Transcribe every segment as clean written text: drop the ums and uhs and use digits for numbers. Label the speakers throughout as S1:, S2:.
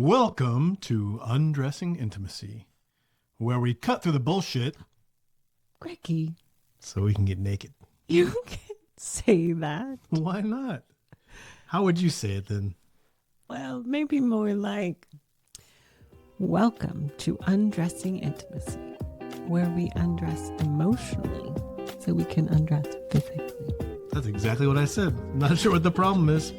S1: Welcome to Undressing Intimacy, where we cut through the bullshit
S2: Greggy,
S1: so we can get naked.
S2: you can say that.
S1: Why not? How would you say it then?
S2: Well, maybe more like, welcome to Undressing Intimacy, where we undress emotionally so we can undress physically.
S1: That's exactly what I said. Not sure what the problem is.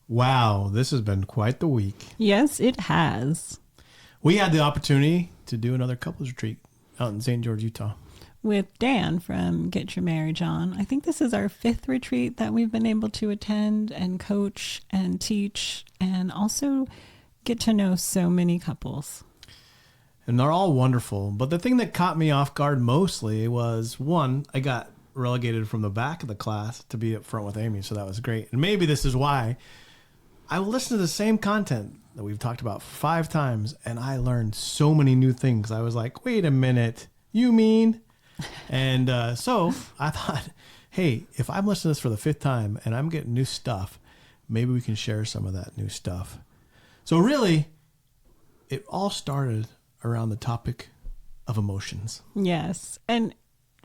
S1: Wow, this has been quite the week.
S2: Yes, it has.
S1: We had the opportunity to do another couples retreat out in St. George, Utah.
S2: With Dan from Get Your Marriage On. I think this is our 5th retreat that we've been able to attend and coach and teach and also get to know so many couples.
S1: And they're all wonderful. But the thing that caught me off guard mostly was, one, I got relegated from the back of the class to be up front with Amy, so that was great. And maybe this is why I listened to the same content that we've talked about 5 times, and I learned so many new things. I was like, wait a minute, you mean? And so I thought, hey, if I'm listening to this for the 5th time and I'm getting new stuff, maybe we can share some of that new stuff. So really, it all started around the topic of emotions.
S2: Yes. And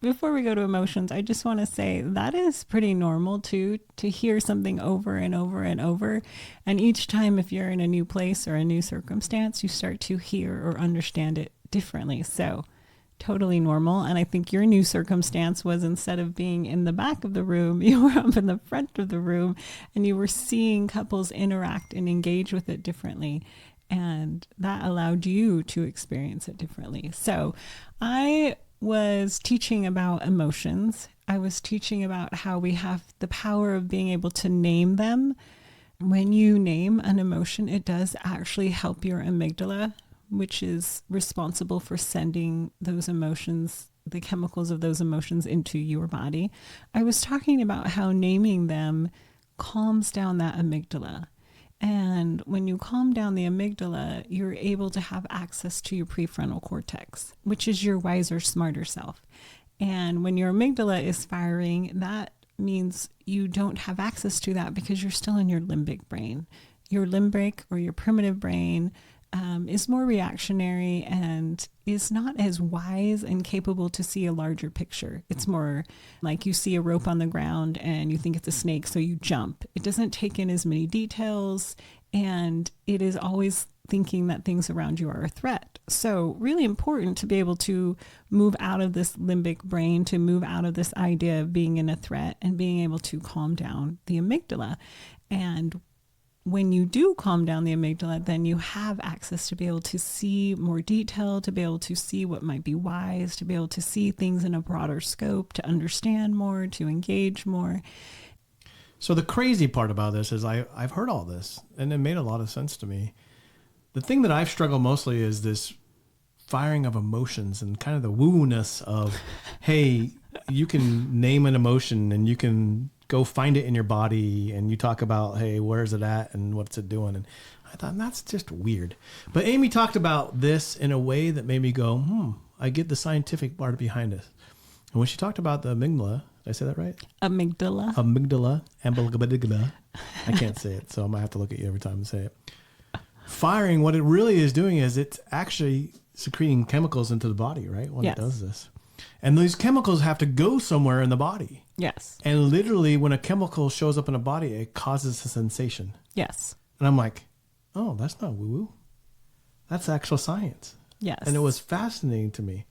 S2: before we go to emotions, I just want to say that is pretty normal too, to hear something over and over and over. And each time, if you're in a new place or a new circumstance, you start to hear or understand it differently. So totally normal. And I think your new circumstance was, instead of being in the back of the room, you were up in the front of the room and you were seeing couples interact and engage with it differently. And that allowed you to experience it differently. So I was teaching about emotions. I was teaching about how we have the power of being able to name them. When you name an emotion, it does actually help your amygdala, which is responsible for sending those emotions, the chemicals of those emotions, into your body. I was talking about how naming them calms down that amygdala. And when you calm down the amygdala, you're able to have access to your prefrontal cortex, which is your wiser, smarter self. And when your amygdala is firing, that means you don't have access to that because you're still in your limbic brain. Your limbic, or your primitive brain, is more reactionary and is not as wise and capable to see a larger picture. It's more like you see a rope on the ground and you think it's a snake, so you jump. It doesn't take in as many details, and it is always thinking that things around you are a threat. So really important to be able to move out of this limbic brain, to move out of this idea of being in a threat and being able to calm down the amygdala. And when you do calm down the amygdala, then you have access to be able to see more detail, to be able to see what might be wise, to be able to see things in a broader scope, to understand more, to engage more.
S1: So the crazy part about this is I've heard all this, and it made a lot of sense to me. The thing that I've struggled mostly is this firing of emotions and kind of the woo-ness of, hey, you can name an emotion and you can go find it in your body, and you talk about, hey, where's it at and what's it doing? And I thought, that's just weird. But Amy talked about this in a way that made me go, I get the scientific part behind it. And when she talked about the amygdala, did I say that right?
S2: Amygdala.
S1: Amygdala. I can't say it, so I might have to look at you every time I say it. Firing, what it really is doing is it's actually secreting chemicals into the body, right? When
S2: Yes.
S1: it does this. And these chemicals have to go somewhere in the body.
S2: Yes.
S1: And literally, when a chemical shows up in a body, it causes a sensation.
S2: Yes.
S1: And I'm like, oh, that's not woo-woo. That's actual science.
S2: Yes.
S1: And it was fascinating to me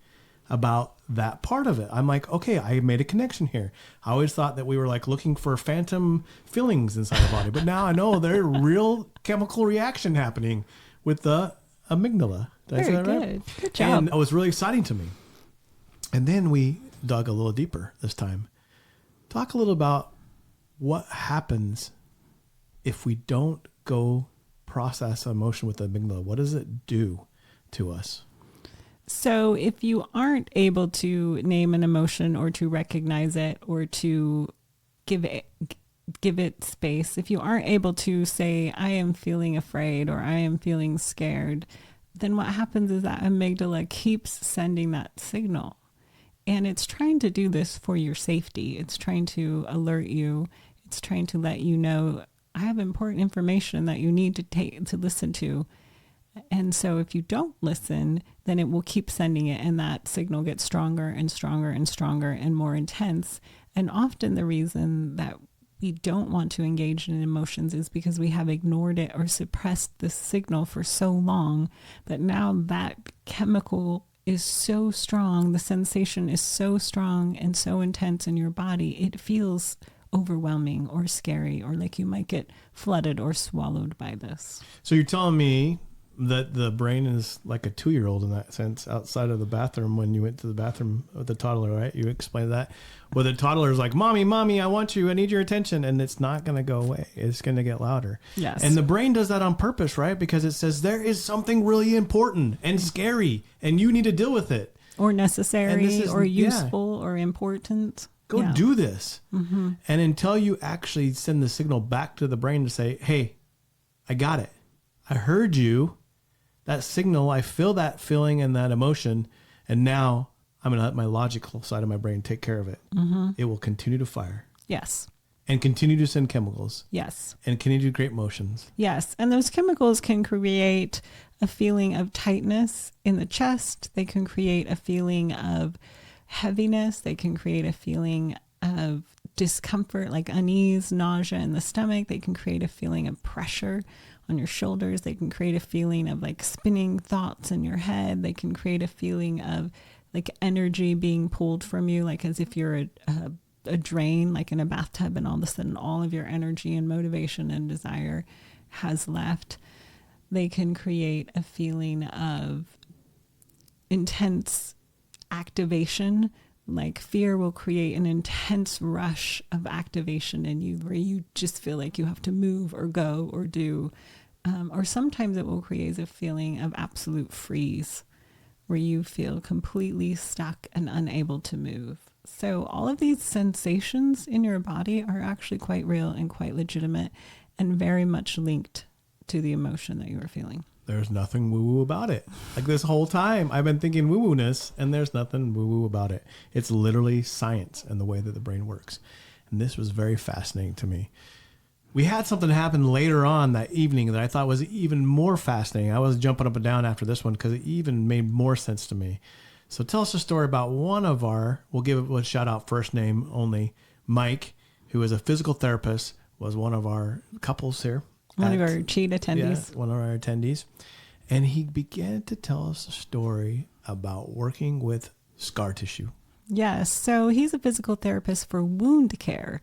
S1: about that part of it. I'm like, okay, I made a connection here. I always thought that we were like looking for phantom feelings inside the body. But now I know there's real chemical reaction happening with the amygdala. Did I say
S2: Very
S1: that right?
S2: good. Good job.
S1: And it was really exciting to me. And then we dug a little deeper this time. Talk a little about what happens if we don't go process emotion with the amygdala. What does it do to us?
S2: So if you aren't able to name an emotion or to recognize it or to give it space, if you aren't able to say, I am feeling afraid or I am feeling scared, then what happens is that amygdala keeps sending that signal. And it's trying to do this for your safety. It's trying to alert you. It's trying to let you know, I have important information that you need to listen to. And so if you don't listen, then it will keep sending it, and that signal gets stronger and stronger and stronger and more intense. And often the reason that we don't want to engage in emotions is because we have ignored it or suppressed the signal for so long that now that chemical is so strong, the sensation is so strong and so intense in your body, it feels overwhelming or scary, or like you might get flooded or swallowed by this.
S1: So you're telling me that the brain is like a 2-year-old in that sense, outside of the bathroom when you went to the bathroom with the toddler, right? You explained that. Where the toddler is like, mommy, I want you, I need your attention. And it's not going to go away. It's going to get louder.
S2: Yes.
S1: And the brain does that on purpose, right? Because it says there is something really important and scary and you need to deal with it.
S2: Or necessary or useful or important.
S1: Go do this. Mm-hmm. And until you actually send the signal back to the brain to say, hey, I got it. I heard you. That signal, I feel that feeling and that emotion, and now I'm going to let my logical side of my brain take care of it. Mm-hmm. It will continue to fire.
S2: Yes.
S1: And continue to send chemicals.
S2: Yes.
S1: And continue to create motions.
S2: Yes. And those chemicals can create a feeling of tightness in the chest. They can create a feeling of heaviness. They can create a feeling of discomfort, like unease, nausea in the stomach. They can create a feeling of pressure on your shoulders. They can create a feeling of like spinning thoughts in your head. They can create a feeling of like energy being pulled from you, like as if you're a drain, like in a bathtub, and all of a sudden all of your energy and motivation and desire has left. They can create a feeling of intense activation. Like fear will create an intense rush of activation in you where you just feel like you have to move or go or do. Or sometimes it will create a feeling of absolute freeze where you feel completely stuck and unable to move. So all of these sensations in your body are actually quite real and quite legitimate and very much linked to the emotion that you are feeling.
S1: There's nothing woo-woo about it. Like this whole time, I've been thinking woo-woo-ness, and there's nothing woo-woo about it. It's literally science and the way that the brain works. And this was very fascinating to me. We had something happen later on that evening that I thought was even more fascinating. I was jumping up and down after this one because it even made more sense to me. So tell us a story about one of our, we'll give it a shout out, first name only, Mike, who is a physical therapist, was one of our couples here.
S2: One of our cheat attendees.
S1: Yeah, one of our attendees. And he began to tell us a story about working with scar tissue.
S2: Yes. So he's a physical therapist for wound care.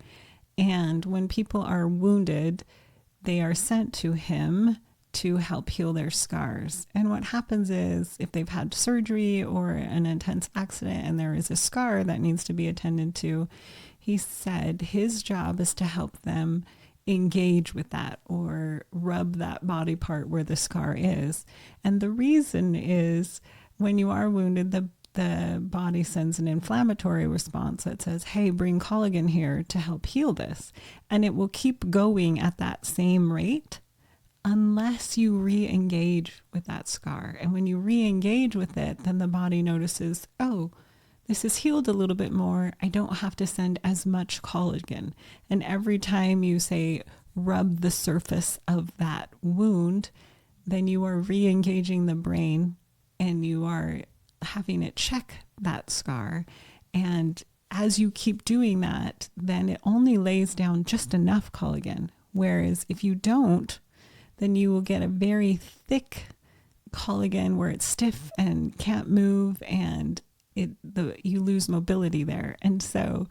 S2: And when people are wounded, they are sent to him to help heal their scars. And what happens is if they've had surgery or an intense accident and there is a scar that needs to be attended to, he said his job is to help them engage with that or rub that body part where the scar is. And the reason is when you are wounded, the body sends an inflammatory response that says, hey, bring collagen here to help heal this. And it will keep going at that same rate unless you re-engage with that scar. And when you re-engage with it, then the body notices, oh, this is healed a little bit more. I don't have to send as much collagen. And every time you say, rub the surface of that wound, then you are re-engaging the brain and you are having it check that scar. And as you keep doing that, then it only lays down just enough collagen. Whereas if you don't, then you will get a very thick collagen where it's stiff and can't move, and you lose mobility there. And so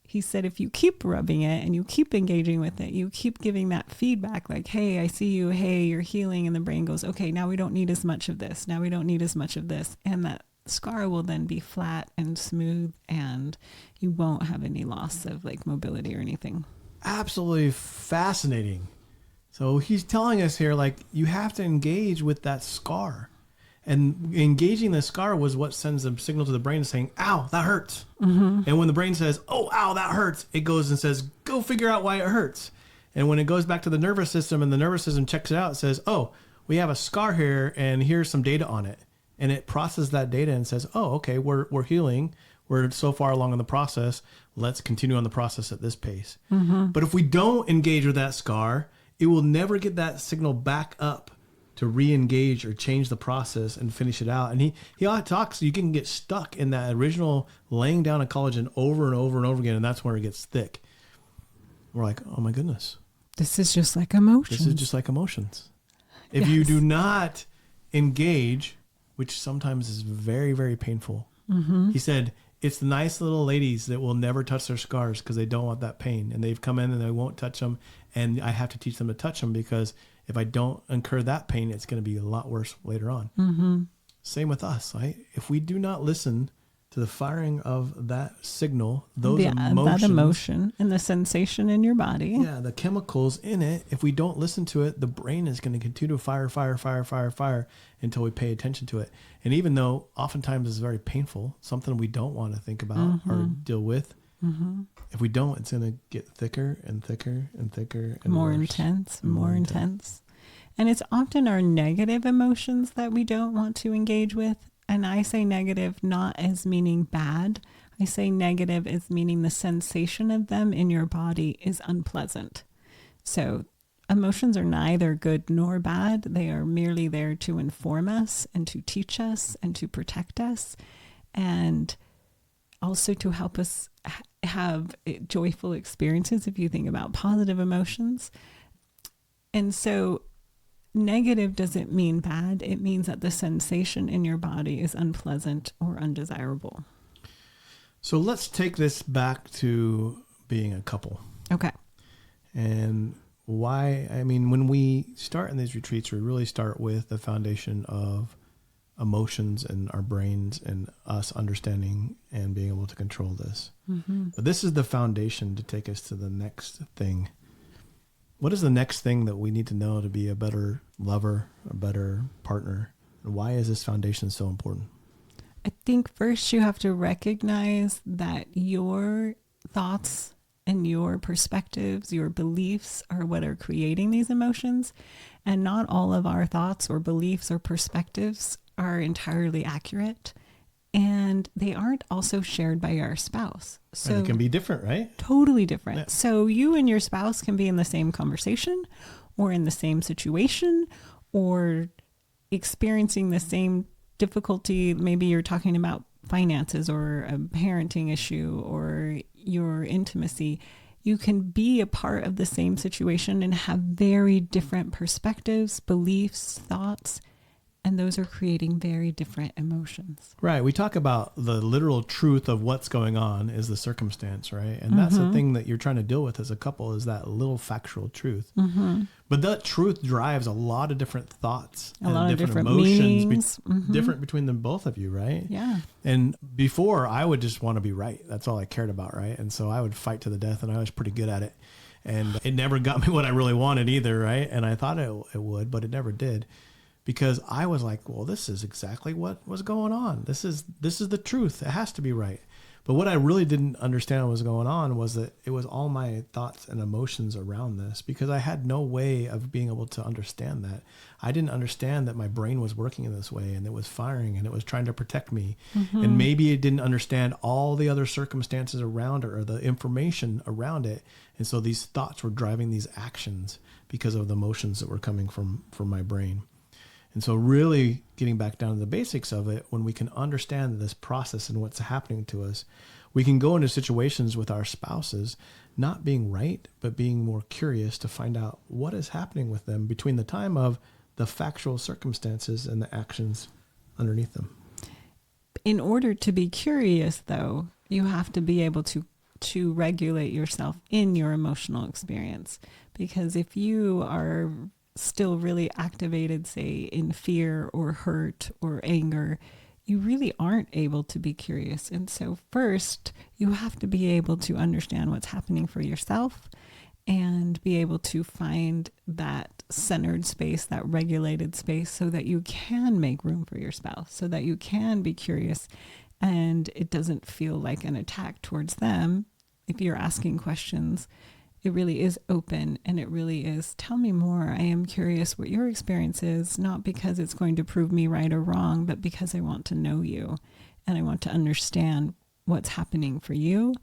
S2: he said, if you keep rubbing it and you keep engaging with it, you keep giving that feedback like, hey, I see you. Hey, you're healing. And the brain goes, okay, now we don't need as much of this. Now we don't need as much of this. And that scar will then be flat and smooth and you won't have any loss of like mobility or anything.
S1: Absolutely fascinating. So he's telling us here, like, you have to engage with that scar. And engaging the scar was what sends a signal to the brain saying, ow, that hurts. Mm-hmm. And when the brain says, oh, ow, that hurts, it goes and says, go figure out why it hurts. And when it goes back to the nervous system and the nervous system checks it out, it says, oh, we have a scar here and here's some data on it. And it processes that data and says, oh, okay, we're healing. We're so far along in the process. Let's continue on the process at this pace. But if we don't engage with that scar, it will never get that signal back up to re-engage or change the process and finish it out. And he talks, you can get stuck in that original laying down of collagen over and over and over again. And that's where it gets thick. We're like, oh my goodness.
S2: This is just like emotions.
S1: This is just like emotions. If you do not engage, which sometimes is very, very painful. He said, it's the nice little ladies that will never touch their scars because they don't want that pain. And they've come in and they won't touch them. And I have to teach them to touch them because if I don't incur that pain, it's going to be a lot worse later on. Same with us, right? If we do not listen to the firing of that signal, those emotions,
S2: that emotion and the sensation in your body.
S1: Yeah, the chemicals in it, if we don't listen to it, the brain is going to continue to fire until we pay attention to it. And even though oftentimes it's very painful, something we don't want to think about or deal with, if we don't, it's going to get thicker and thicker and thicker and
S2: more
S1: worse.
S2: intense, more intense. And it's often our negative emotions that we don't want to engage with. And I say negative not as meaning bad. I say negative as meaning the sensation of them in your body is unpleasant. So emotions are neither good nor bad. They are merely there to inform us and to teach us and to protect us, and also to help us have joyful experiences if you think about positive emotions. And so negative doesn't mean bad. It means that the sensation in your body is unpleasant or undesirable.
S1: So let's take this back to being a couple.
S2: Okay.
S1: And why, I mean, when we start in these retreats, we really start with the foundation of emotions and our brains and us understanding and being able to control this. But this is the foundation to take us to the next thing. What is the next thing that we need to know to be a better lover, a better partner? And why is this foundation so important?
S2: I think first you have to recognize that your thoughts and your perspectives, your beliefs are what are creating these emotions. And not all of our thoughts or beliefs or perspectives are entirely accurate. And they aren't also shared by our spouse. So
S1: and it can be different, right?
S2: Totally different.
S1: Yeah.
S2: So you and your spouse can be in the same conversation or in the same situation or experiencing the same difficulty. Maybe you're talking about finances or a parenting issue or your intimacy. You can be a part of the same situation and have very different perspectives, beliefs, thoughts, and those are creating very different emotions.
S1: Right. We talk about the literal truth of what's going on is the circumstance, right? And that's the thing that you're trying to deal with as a couple is that little factual truth. But that truth drives a lot of different thoughts,
S2: A lot of different
S1: emotions,
S2: meanings.
S1: different between them, both of you, right?
S2: Yeah.
S1: And before, I would just want to be right. That's all I cared about, right? And so I would fight to the death, and I was pretty good at it. And it never got me what I really wanted either, right? And I thought it would, but it never did. Because I was like, well, this is exactly what was going on. This is the truth. It has to be right. But what I really didn't understand what was going on was that it was all my thoughts and emotions around this, because I had no way of being able to understand that. I didn't understand that my brain was working in this way and it was firing and it was trying to protect me. And maybe it didn't understand all the other circumstances around it or the information around it. And so these thoughts were driving these actions because of the emotions that were coming from my brain. And so really getting back down to the basics of it, when we can understand this process and what's happening to us, we can go into situations with our spouses, not being right, but being more curious to find out what is happening with them between the time of the factual circumstances and the actions underneath them.
S2: In order to be curious, though, you have to be able to regulate yourself in your emotional experience. Because if you are still really activated, say, in fear or hurt or anger, you really aren't able to be curious. And so first, you have to be able to understand what's happening for yourself and be able to find that centered space, that regulated space, so that you can make room for your spouse, so that you can be curious and it doesn't feel like an attack towards them. If you're asking questions, it really is open, and it really is, tell me more. I am curious what your experience is, not because it's going to prove me right or wrong, but because I want to know you and I want to understand what's happening for you.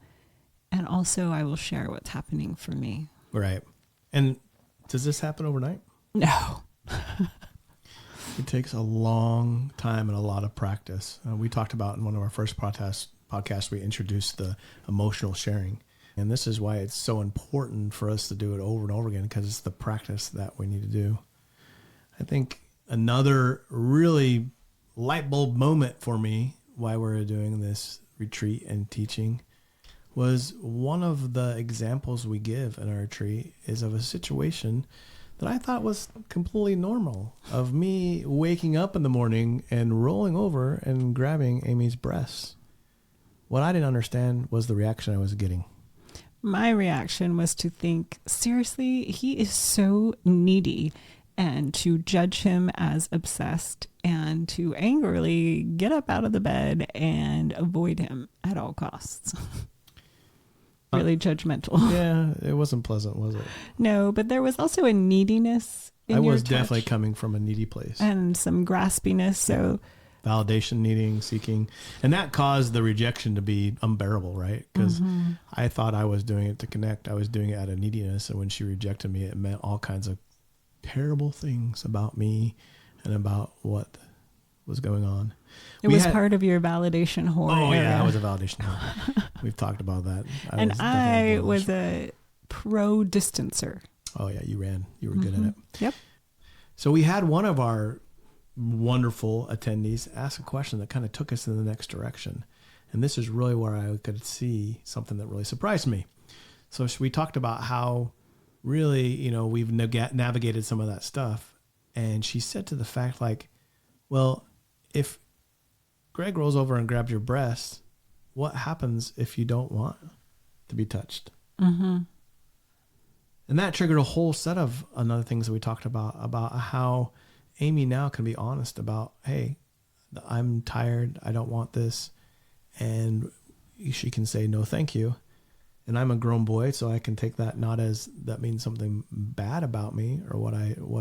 S2: And also I will share what's happening for me.
S1: Right. And does this happen overnight?
S2: No.
S1: It takes a long time and a lot of practice. We talked about in one of our first podcasts, we introduced the emotional sharing. And this is why it's so important for us to do it over and over again, because it's the practice that we need to do. I think another really light bulb moment for me while we're doing this retreat and teaching was one of the examples we give in our retreat is of a situation that I thought was completely normal, of me waking up in the morning and rolling over and grabbing Amy's breasts. What I didn't understand was the reaction I was getting.
S2: My reaction was to think, seriously, he is so needy, and to judge him as obsessed and to angrily get up out of the bed and avoid him at all costs. Really judgmental.
S1: Yeah, it wasn't pleasant, was it?
S2: No, but there was also a neediness in your
S1: I was
S2: touch,
S1: definitely coming from a needy place.
S2: and some graspiness. So
S1: Validation needing, seeking. And that caused the rejection to be unbearable, right? Because I thought I was doing it to connect. I was doing it out of neediness. And when she rejected me, it meant all kinds of terrible things about me and about what was going on.
S2: it was part of your validation whore.
S1: Oh,
S2: area.
S1: yeah, I was a validation whore. We've talked about that.
S2: I was a pro distancer.
S1: Oh, yeah, you ran. You were good at it.
S2: Yep.
S1: So we had one of our wonderful attendees ask a question that kind of took us in the next direction. And this is really where I could see something that really surprised me. So we talked about how really, we've navigated some of that stuff. And she said to the fact like, well, if Greg rolls over and grabs your breast, what happens if you don't want to be touched?
S2: Mm-hmm.
S1: And that triggered a whole set of other things that we talked about how Amy now can be honest about, hey, I'm tired. I don't want this. And she can say, no, thank you. And I'm a grown boy, so I can take that not as that means something bad about me or what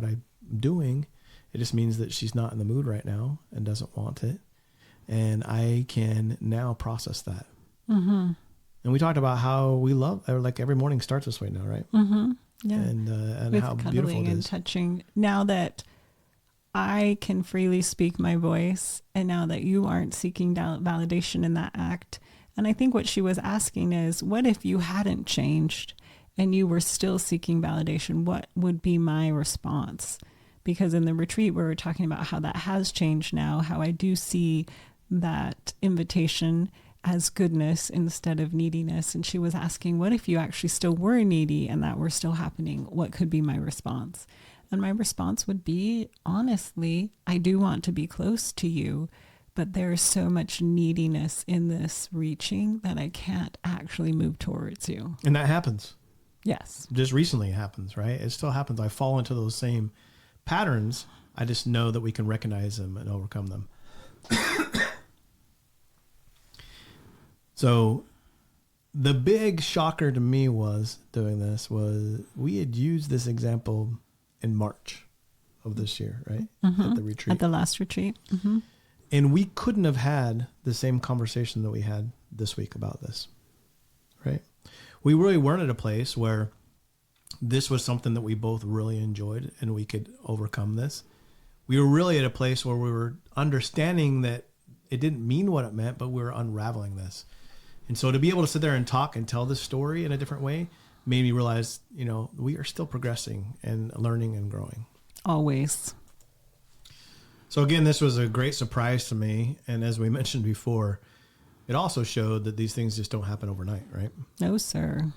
S1: I'm doing. It just means that she's not in the mood right now and doesn't want it. And I can now process that.
S2: Mm-hmm.
S1: And we talked about how we love, like every morning starts this way now, right?
S2: Mm-hmm. Yeah.
S1: And
S2: with
S1: how beautiful
S2: cuddling
S1: it
S2: and
S1: is.
S2: touching. Now that I can freely speak my voice, and now that you aren't seeking validation in that act. And I think what she was asking is, what if you hadn't changed and you were still seeking validation? What would be my response? Because in the retreat, we were talking about how that has changed now, how I do see that invitation as goodness instead of neediness. And she was asking, what if you actually still were needy and that were still happening? What could be my response? And my response would be, honestly, I do want to be close to you, but there's so much neediness in this reaching that I can't actually move towards you.
S1: And that happens.
S2: Yes.
S1: Just recently it happens, right? It still happens. I fall into those same patterns. I just know that we can recognize them and overcome them. So the big shocker to me was doing this was we had used this example in March of this year, right?
S2: Mm-hmm.
S1: At the retreat.
S2: At the last retreat. Mm-hmm.
S1: And we couldn't have had the same conversation that we had this week about this, right? We really weren't at a place where this was something that we both really enjoyed and we could overcome this. We were really at a place where we were understanding that it didn't mean what it meant, but we were unraveling this. And so to be able to sit there and talk and tell this story in a different way made me realize, we are still progressing and learning and growing.
S2: Always.
S1: So again, this was a great surprise to me. And as we mentioned before, it also showed that these things just don't happen overnight, right?
S2: No, sir.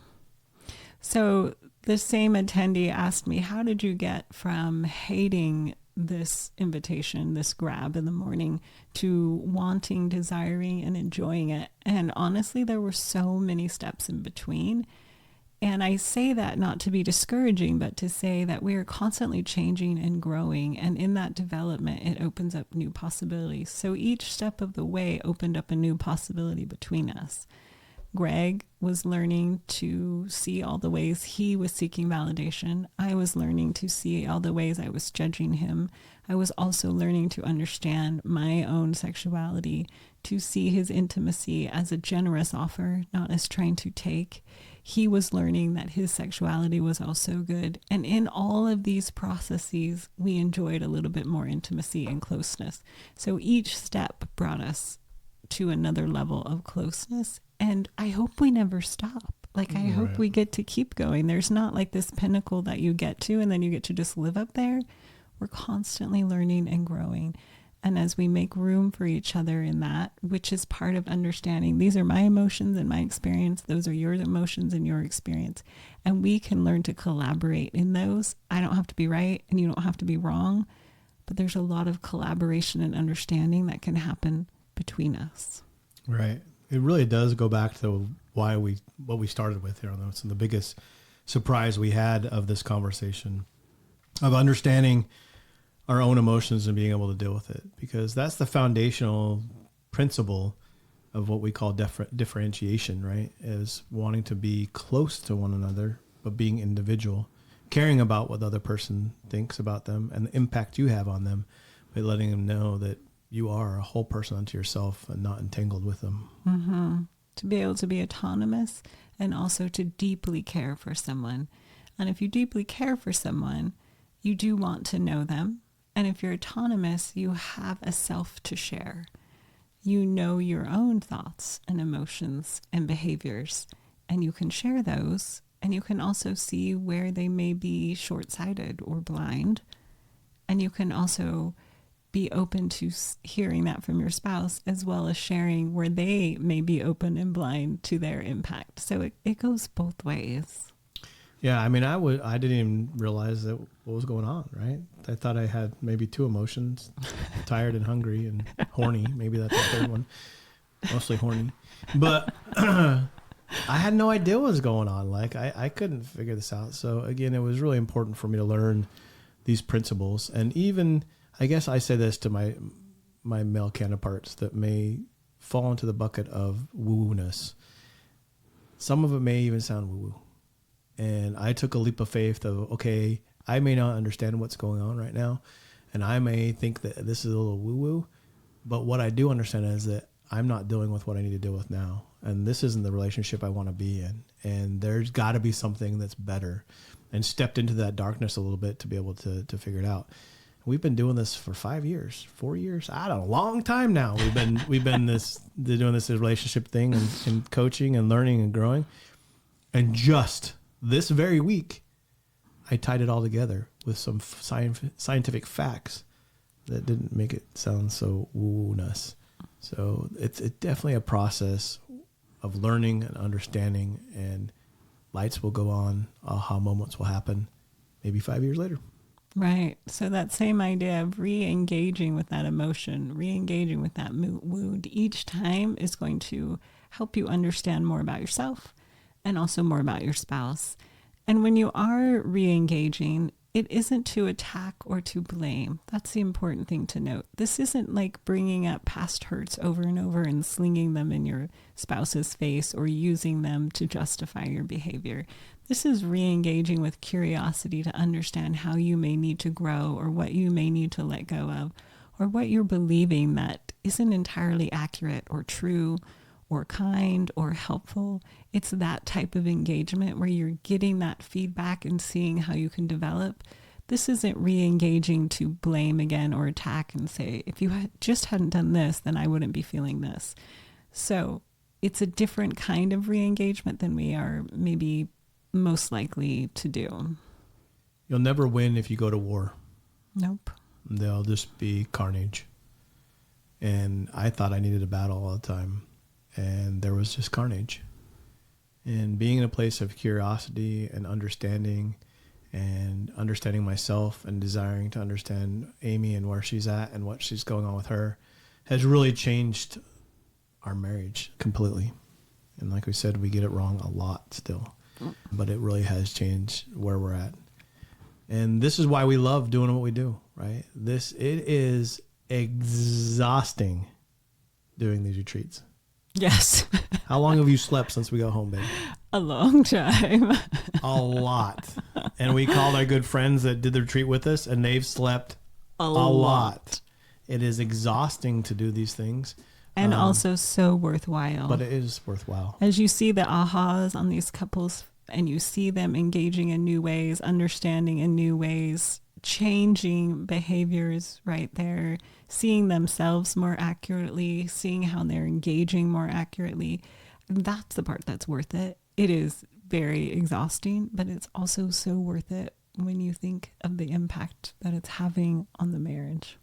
S2: So the same attendee asked me, how did you get from hating this invitation, this grab in the morning, to wanting, desiring, and enjoying it? And honestly, there were so many steps in between. And I say that not to be discouraging, but to say that we are constantly changing and growing. And in that development, it opens up new possibilities. So each step of the way opened up a new possibility between us. Greg was learning to see all the ways he was seeking validation. I was learning to see all the ways I was judging him. I was also learning to understand my own sexuality, to see his intimacy as a generous offer, not as trying to take. He was learning that his sexuality was also good. And in all of these processes, we enjoyed a little bit more intimacy and closeness. So each step brought us to another level of closeness. And I hope we never stop. Like, I hope we get to keep going. There's not like this pinnacle that you get to and then you get to just live up there. We're constantly learning and growing. And as we make room for each other in that, which is part of understanding, these are my emotions and my experience, those are your emotions and your experience. And we can learn to collaborate in those. I don't have to be right and you don't have to be wrong, but there's a lot of collaboration and understanding that can happen between us.
S1: Right. It really does go back to what we started with here on this, and the biggest surprise we had of this conversation of understanding our own emotions and being able to deal with it, because that's the foundational principle of what we call differentiation, right? Is wanting to be close to one another, but being individual, caring about what the other person thinks about them and the impact you have on them, by letting them know that you are a whole person unto yourself and not entangled with them.
S2: Mm-hmm. To be able to be autonomous and also to deeply care for someone. And if you deeply care for someone, you do want to know them. And if you're autonomous, you have a self to share. You know your own thoughts and emotions and behaviors, and you can share those. And you can also see where they may be short-sighted or blind. And you can also be open to hearing that from your spouse, as well as sharing where they may be open and blind to their impact. So it goes both ways.
S1: Yeah, I mean, I didn't even realize that what was going on, right? I thought I had maybe two emotions, tired and hungry and horny. Maybe that's the third one, mostly horny. But I had no idea what was going on. Like, I couldn't figure this out. So again, it was really important for me to learn these principles. And even, I guess I say this to my male counterparts that may fall into the bucket of woo-woo-ness. Some of it may even sound woo-woo. And I took a leap of faith of, okay, I may not understand what's going on right now, and I may think that this is a little woo-woo, but what I do understand is that I'm not dealing with what I need to deal with now, and this isn't the relationship I want to be in, and there's got to be something that's better, and stepped into that darkness a little bit to be able to figure it out. We've been doing this for 5 years, 4 years, I don't know, a long time now. We've been doing this relationship thing and coaching and learning and growing, and just this very week, I tied it all together with some scientific facts that didn't make it sound so woo-ness. So it's definitely a process of learning and understanding, and lights will go on, aha moments will happen maybe 5 years later.
S2: Right. So that same idea of re-engaging with that emotion, re-engaging with that wound each time is going to help you understand more about yourself and also more about your spouse. And when you are re-engaging, it isn't to attack or to blame. That's the important thing to note. This isn't like bringing up past hurts over and over and slinging them in your spouse's face or using them to justify your behavior. This is re-engaging with curiosity to understand how you may need to grow, or what you may need to let go of, or what you're believing that isn't entirely accurate or true or kind or helpful. It's that type of engagement where you're getting that feedback and seeing how you can develop. This isn't re-engaging to blame again or attack and say, if you just hadn't done this, then I wouldn't be feeling this. So it's a different kind of re-engagement than we are maybe most likely to do.
S1: You'll never win if you go to war.
S2: Nope.
S1: There'll just be carnage. And I thought I needed a battle all the time, and there was just carnage. And being in a place of curiosity and understanding myself and desiring to understand Amy and where she's at and what she's going on with her has really changed our marriage completely. And like we said, we get it wrong a lot still, but it really has changed where we're at. And this is why we love doing what we do, right? It is exhausting doing these retreats.
S2: Yes.
S1: How long have you slept since we got home, babe?
S2: A long time.
S1: A lot. And we called our good friends that did the retreat with us, and they've slept
S2: A
S1: lot. It is exhausting to do these things.
S2: And also so worthwhile.
S1: But it is worthwhile.
S2: As you see the ahas on these couples and you see them engaging in new ways, understanding in new ways, changing behaviors right there, seeing themselves more accurately, seeing how they're engaging more accurately. That's the part that's worth it. It is very exhausting, but it's also so worth it when you think of the impact that it's having on the marriage.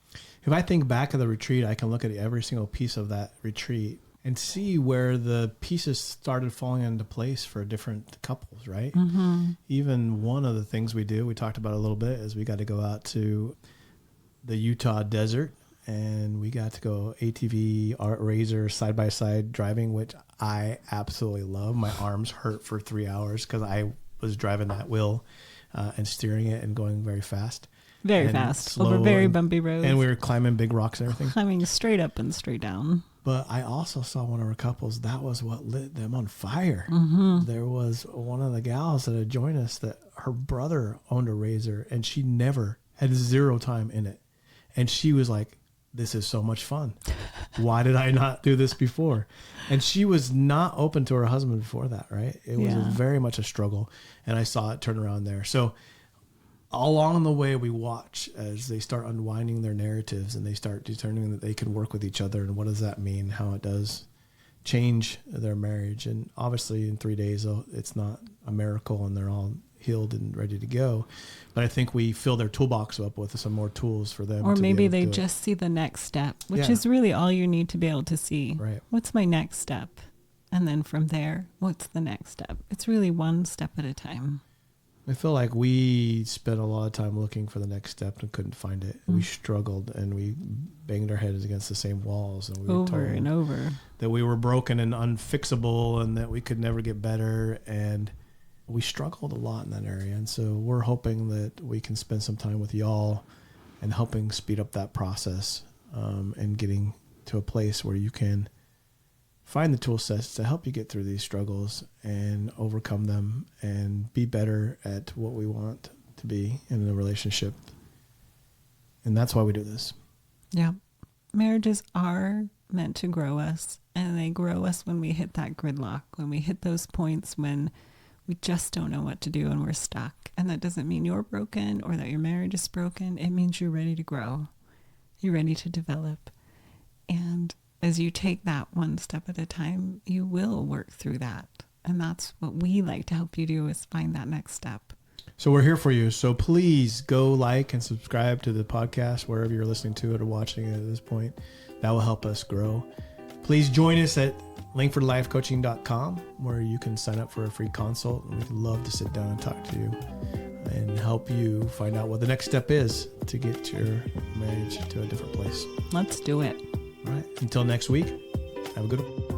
S1: If I think back of the retreat, I can look at every single piece of that retreat and see where the pieces started falling into place for different couples, right? Mm-hmm. Even one of the things we talked about a little bit, is we got to go out to the Utah desert, and we got to go ATV, RZR, side-by-side driving, which I absolutely love. My arms hurt for 3 hours because I was driving that wheel and steering it and going very fast.
S2: Very fast, over very bumpy roads.
S1: And we were climbing big rocks and everything.
S2: Climbing straight up and straight down.
S1: But I also saw one of our couples, that was what lit them on fire. Mm-hmm. There was one of the gals that had joined us that her brother owned a RZR, and she never had zero time in it. And she was like, this is so much fun. Why did I not do this before? And she was not open to her husband before that, right? It was very much a struggle. And I saw it turn around there. So along the way, we watch as they start unwinding their narratives and they start determining that they can work with each other. And what does that mean? How it does change their marriage. And obviously in 3 days, it's not a miracle and they're all healed and ready to go. But I think we fill their toolbox up with some more tools for them.
S2: Or maybe they just see the next step, which is really all you need to be able to see.
S1: Right.
S2: What's my next step? And then from there, what's the next step? It's really one step at a time.
S1: I feel like we spent a lot of time looking for the next step and couldn't find it. We struggled and we banged our heads against the same walls. And we were
S2: over and over.
S1: That we were broken and unfixable and that we could never get better. And we struggled a lot in that area. And so we're hoping that we can spend some time with y'all and helping speed up that process and getting to a place where you can find the tool sets to help you get through these struggles and overcome them and be better at what we want to be in a relationship. And that's why we do this.
S2: Yeah. Marriages are meant to grow us, and they grow us when we hit that gridlock, when we hit those points when we just don't know what to do and we're stuck. And that doesn't mean you're broken or that your marriage is broken. It means you're ready to grow. You're ready to develop. And as you take that one step at a time, you will work through that. And that's what we like to help you do, is find that next step.
S1: So we're here for you. So please go like and subscribe to the podcast wherever you're listening to it or watching it at this point. That will help us grow. Please join us at langfordlifecoaching.com, where you can sign up for a free consult. And we'd love to sit down and talk to you and help you find out what the next step is to get your marriage to a different place.
S2: Let's do it.
S1: All right. Until next week, have a good one.